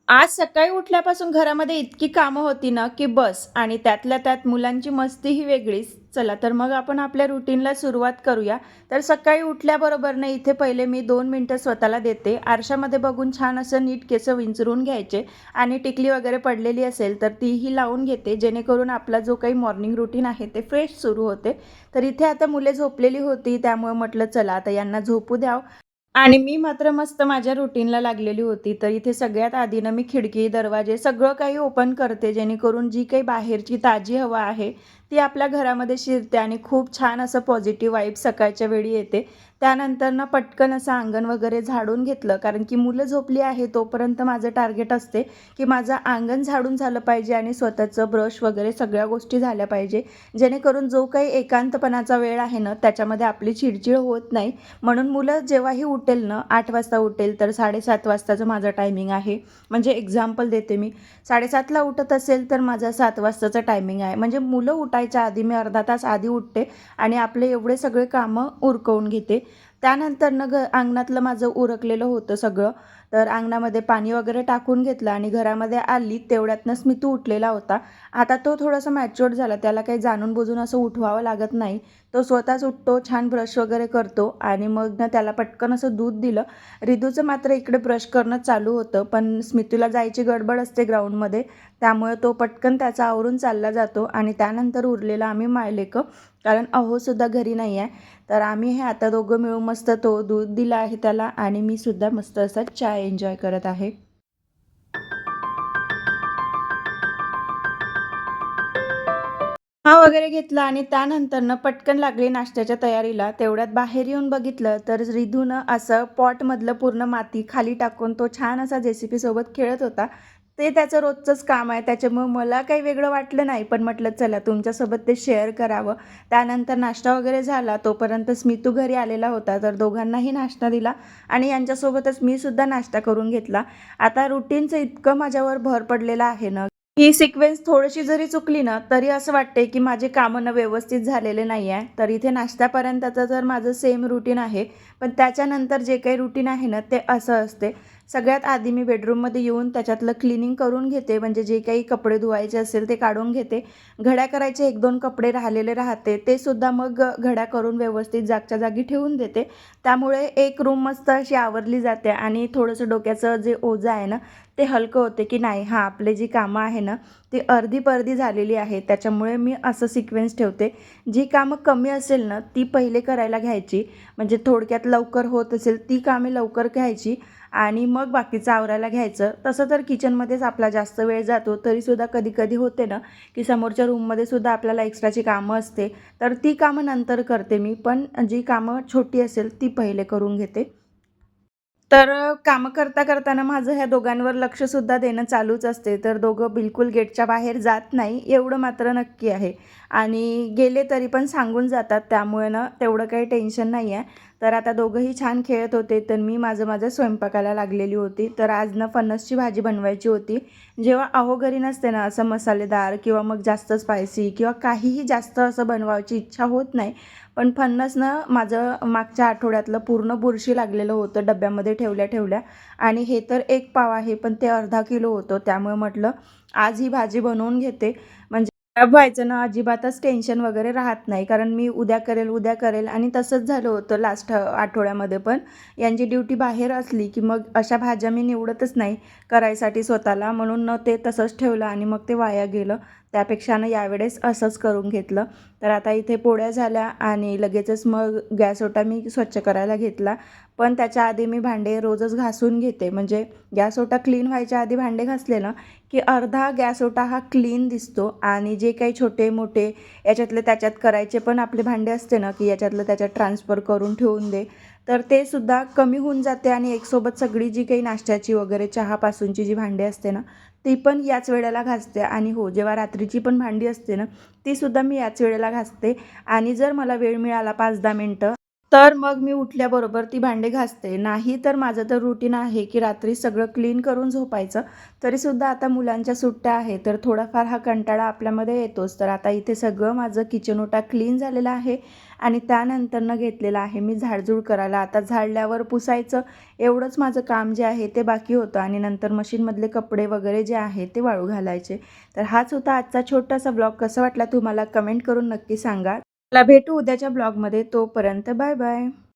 आज सकाळी उठल्यापासून घरामध्ये इतकी कामं होती ना, की बस आणि त्यातल्या त्यात मुलांची मस्ती ही वेगळीच. चला तर मग आपण आपल्या रुटीनला सुरुवात करूया. तर सकाळी उठल्याबरोबर ना इथे पहिले मी 2 मिनिटं स्वतःला देते. आरशामध्ये बघून छान असं नीट केस विंचरून घ्यायचे आणि टिकली वगैरे पडलेली असेल तर तीही लावून घेते, जेणेकरून आपला जो काही मॉर्निंग रुटीन आहे ते फ्रेश सुरू होते. तर इथे आता मुले झोपलेली होती, त्यामुळे म्हटलं चला आता यांना झोपू द्यावं. आणि मी मात्र मस्त माझ्या रुटीनला लागलेली होती. तर इथे सगळ्यात आधी ना मी खिडकी, दरवाजे सगळं काही ओपन करते, जेणेकरून जी काही बाहेरची ताजी हवा आहे, ती आपल्या घरामध्ये शिरते आणि खूप छान असं पॉझिटिव्ह वाइब सकाळच्या वेळी येते. त्यानंतर ना पटकन असं अंगण वगैरे झाडून घेतलं, कारण की मुलं झोपली आहे तोपर्यंत माझं टार्गेट असते, की माझं अंगण झाडून झालं पाहिजे आणि स्वतःचं ब्रश वगैरे सगळ्या गोष्टी झाल्या पाहिजे. जेणेकरून जो काही एकांतपणाचा वेळ आहे ना, त्याच्यामध्ये आपली चिडचिड होत नाही. म्हणून मुलं जेव्हाही उठेल ना 8 वाजता उठेल तर 7:30 वाजताचं माझं टायमिंग आहे. म्हणजे एक्झाम्पल देते मी. 7:30ला उठत असेल तर माझा 7 वाजताचा टायमिंग आहे. म्हणजे मुलं उठायच्या आधी मी अर्धा तास आधी उठते आणि आपले एवढे सगळे कामं उरकवून घेते. त्यानंतरनं अंगणातलं माझं उरकलेलं होतं सगळं. तर अंगणामध्ये पाणी वगैरे टाकून घेतलं आणि घरामध्ये आली तेवढ्यातनंच मितू उठलेला होता. आता तो थोडासा मॅच्युअर्ड झाला. त्याला काही जाणून-बुजून असं उठवावं लागत नाही. तो स्वतःच उठतो, छान ब्रश वगैरे करतो आणि मग ना त्याला पटकन असं दूध दिलं. रिधूचं मात्र इकडे ब्रश करणं चालू होतं, पण स्मितूला जायची गडबड असते ग्राउंडमध्ये, त्यामुळे तो पटकन त्याचा आवरून चालला जातो आणि त्यानंतर उरलेलं आम्ही मायलेकं, कारण अहोसुद्धा घरी नाही आहे. तर आम्ही हे आता दोघं मिळून मस्त तो दूध दिला आहे त्याला आणि मी सुद्धा मस्त असा चाय एन्जॉय करत आहे. चहा वगैरे घेतला आणि त्यानंतरनं पटकन लागली नाश्त्याच्या तयारीला. तेवढ्यात बाहेर येऊन बघितलं तर रिधूनं असं पॉटमधलं पूर्ण माती खाली टाकून तो छान असा जे-सी-बीसोबत खेळत होता. ते त्याचं रोजचंच काम आहे. त्याच्यामुळं मला काही वेगळं वाटलं नाही. पण म्हटलं चला तुमच्यासोबत ते शेअर करावं. त्यानंतर नाश्ता वगैरे झाला. तोपर्यंत स्मितू घरी आलेला होता. तर दोघांनाही नाश्ता दिला आणि यांच्यासोबतच मी सुद्धा नाश्ता करून घेतला. आता रुटीनचं इतकं माझ्यावर भर पडलेला आहे ना, ही सिक्वेन्स थोडीशी जरी चुकली ना, तरी असं वाटते की माझे कामं ना व्यवस्थित झालेले नाही आहे. तर इथे नाश्त्यापर्यंतचं तर माझं सेम रुटीन आहे. पण त्याच्यानंतर जे काही रुटीन आहे ना, ते असं असते. सगळ्यात आधी मी बेडरूममध्ये येऊन त्याच्यातलं क्लिनिंग करून घेते. म्हणजे जे काही कपडे धुवायचे असेल ते काढून घेते. घड्या करायचे 1-2 कपडे राहिलेले राहते. ते सुद्धा मग घड्या करून व्यवस्थित जागच्या जागी ठेवून देते. त्यामुळे एक रूम मस्त अशी आवरली जाते आणि थोडंसं डोक्याचं जे ओझं आहे ना, ते हलकं होते, की नाही हां, आपली जी कामं आहे ना, ती अर्धी-पर्धी झालेली आहे. त्याच्यामुळे मी असं सिक्वेन्स ठेवते. जी कामं कमी असेल ना, ती पहिले करायला घ्यायची. म्हणजे थोडक्यात लवकर होत असेल, ती कामे लवकर घ्यायची आणि मग बाकीचं आवरायला घ्यायचं. तसं तर किचनमध्येच आपला जास्त वेळ जातो. तरीसुद्धा कधी-कधी होते ना, की समोरच्या रूममध्ये सुद्धा आपल्याला एक्स्ट्राची कामं असते. तर ती कामं नंतर करते मी. पण जी कामं छोटी असेल, ती पहिले करून घेते. तर कामं करता-करताना माझं ह्या दोघांवर लक्षसुद्धा देणं चालूच असते. तर दोघं बिलकुल गेटच्या बाहेर जात नाही, एवढं मात्र नक्की आहे. आणि गेले तरी पण सांगून जातात, त्यामुळे ना तेवढं काही टेन्शन नाही आहे. तर आता दोघंही छान खेळत होते, तर मी माझं स्वयंपाकाला लागलेली होती. तर आज ना फणसची भाजी बनवायची होती. जेव्हा अहो घरी नसते ना, असं मसालेदार किंवा मग जास्त स्पायसी किंवा काहीही जास्त असं बनवायची इच्छा होत नाही. पण फणस ना माझं मागच्या आठवड्यातलं पूर्ण बुरशी लागलेलं होतं डब्यामध्ये ठेवल्या-ठेवल्या आणि हे तर 1 पाव आहे, पण ते अर्धा किलो होतं. त्यामुळे म्हटलं आज ही भाजी बनवून घेते. म्हणजे खराब व्हायचं ना अजिबातच टेन्शन वगैरे राहत नाही. कारण मी उद्या करेल आणि तसंच झालं होतं लास्ट आठवड्यामध्ये पण. यांची ड्युटी बाहेर असली, की मग अशा भाज्या मी निवडतच नाही करायसाठी स्वतःला. म्हणून न ते तसंच ठेवलं आणि मग ते वाया गेलं. त्यापेक्षा ना यावेळेस असंच करून घेतलं. तर आता इथे पोळ्या झाल्या आणि लगेचच मग गॅस ओटा मी स्वच्छ करायला घेतला. पण त्याच्या आधी मी भांडे रोजच घासून घेते. म्हणजे गॅस ओटा क्लीन व्हायच्या आधी भांडे घासले ना, की अर्धा गॅस ओटा हा क्लीन दिसतो आणि जे काही छोटे-मोठे याच्यातले त्याच्यात करायचे पण आपले भांडे असते ना, की याच्यातलं त्याच्यात ट्रान्सफर करून ठेवून दे, तर ते सुद्धा कमी होऊन जाते आणि एकसोबत सगळी जी काही नाश्त्याची वगैरे चहापासूनची जी भांडी असते ना, ती पण याच वेळेला घासते. आणि हो, जेव्हा रात्रीची पण भांडी असते ना, तीसुद्धा मी याच वेळेला घासते. आणि जर मला वेळ मिळाला 5-10 मिनटं तर मग मी उठल्याबरोबर ती भांडी घासते. नाही तर माझं तर रुटीन आहे, की रात्री सगळं क्लीन करून झोपायचं. तरीसुद्धा आता मुलांच्या सुट्ट्या आहेत, तर थोडाफार हा कंटाळा आपल्यामध्ये येतोच. तर आता इथे सगळं माझं किचन ओटा क्लीन झालेला आहे आणि त्यानंतरनं घेतलेलं आहे मी झाडझूड करायला. आता झाडल्यावर पुसायचं एवढंच माझं काम जे आहे ते बाकी होतं आणि नंतर मशीनमधले कपडे वगैरे जे आहे ते वाळू घालायचे. तर हाच होता आजचा छोटासा ब्लॉग. कसा वाटला तुम्हाला कमेंट करून नक्की सांगा. चला भेटू उद्याच्या ब्लॉगमध्ये. तोपर्यंत बाय बाय.